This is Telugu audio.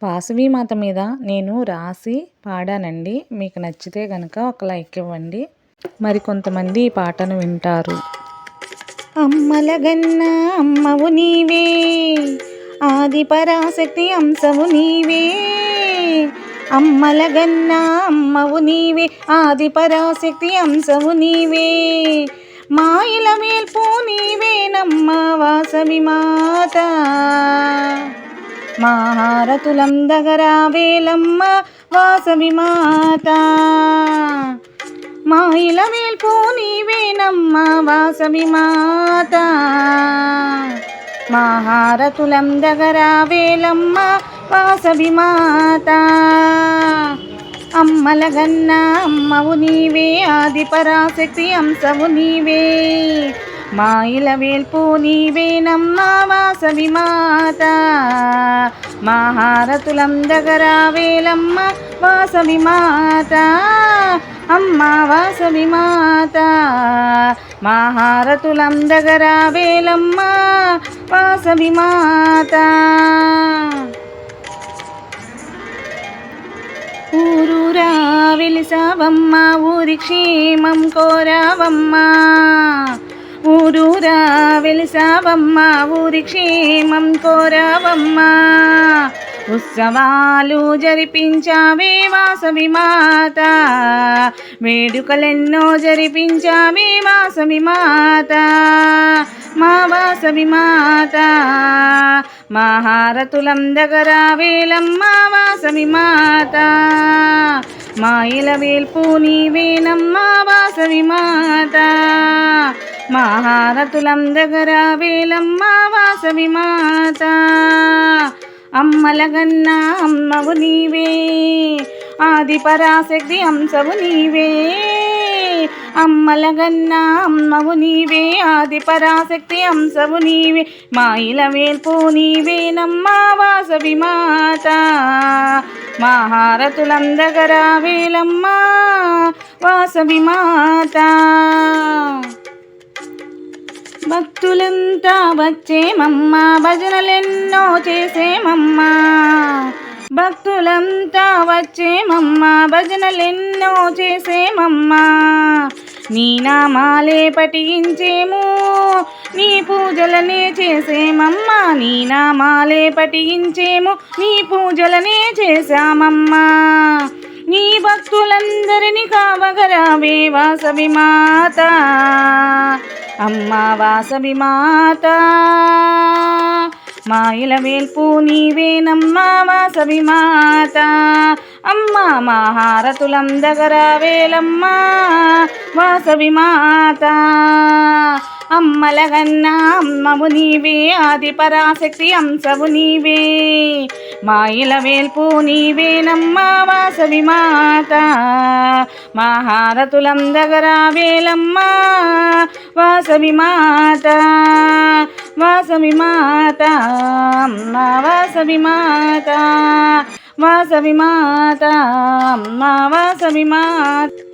వాసవి మాత మీద నేను రాసి పాడానండి. మీకు నచ్చితే గనక ఒక లైక్ ఇవ్వండి. మరి కొంతమంది ఈ పాటను వింటారు. అమ్మలగన్న అమ్మవు నీవే, ఆది పరాశక్తి అంశవు నీవే. అమ్మలగన్న అమ్మవు నీవే, ఆది పరాశక్తి అంశవు నీవే. మాయిల వేల్పు నీవేనమ్మ వాసవి మాత. మహారతులందగరావేలమ్మ వాసవి మాత. మాయిల వేల్పు నీవేనమ్మ వాసవి మాత. మహారతులందగరావేలమ్మ వాసవి మాత. అమ్మలగన్న అమ్మవు నీవే, ఆది పరాశక్తి అంశవు నీవే. మాయిల వేల్పు నీవేనమ్మ వాసవి మాత. మహారతులందగరావేలమ్మ వాసవి మాత. అమ్మ వాసవి మాత. మహారతులందగరావేలమ్మ వాసవి మాత. ఊరూరా వెలిసావమ్మ, ఊరి క్షేమం కోరావమ్మ. ఊరూరా వెలిసావమ్మ, ఊరి క్షేమం కోరావమ్మ. ఉత్సవాలు జరిపించావే వాసవి మాత. వేడుకలెన్నో జరిపించావే వాసవి మాత. మా వాసవి మాత. మహారతులందగరావేలమ్మ వాసవి మాత. మాయిల వేల్పు నీవేనమ్మ వాసవి మాత. మహారతులందగరావేలమ్మ వాసవి మాత. అమ్మలగన్న అమ్మవు నీవే, ఆది పరాశక్తి అంశవు నీవే. అమ్మలగన్న అమ్మవు నీవే, ఆది పరాశక్తి అంశవు నీవే. మాయిల వేల్పు నీవేనమ్మ వాసవి మాత. మహారతులందగరావేలమ్మ వాసవి మాత. భక్తులంతా వచ్చేమమ్మ, భజనలెన్నో చేసేమమ్మ. భక్తులంతా వచ్చేమమ్మ, భజనలెన్నో చేసేమమ్మ. నీ నామాలే పఠించేము, నీ పూజలనే చేసేమమ్మ. నీ నామాలే పఠించేము, నీ పూజలనే చేశామమ్మా. నీ భక్తులందరినీ కావగరావే వాసవి మాత. అమ్మ వాసవి మాత. మాయిల వేల్పు నీవేనమ్మ వాసవి మాత. అమ్మ మహారతులందగరావేలమ్మ వాసవి మాత. అమ్మలగన్న అమ్మవు నీవే, ఆది పరాశక్తి అంశవు నీవే. మాయిల వేల్పు నీవేనమ్మ వాసవి మాత. మహారతులందగరావేలమ్మ వాసవి మాత. వాసవి మాత. అమ్మ వాసవి మాత. వాసవి మాత. అమ్మ వాసవి మాత.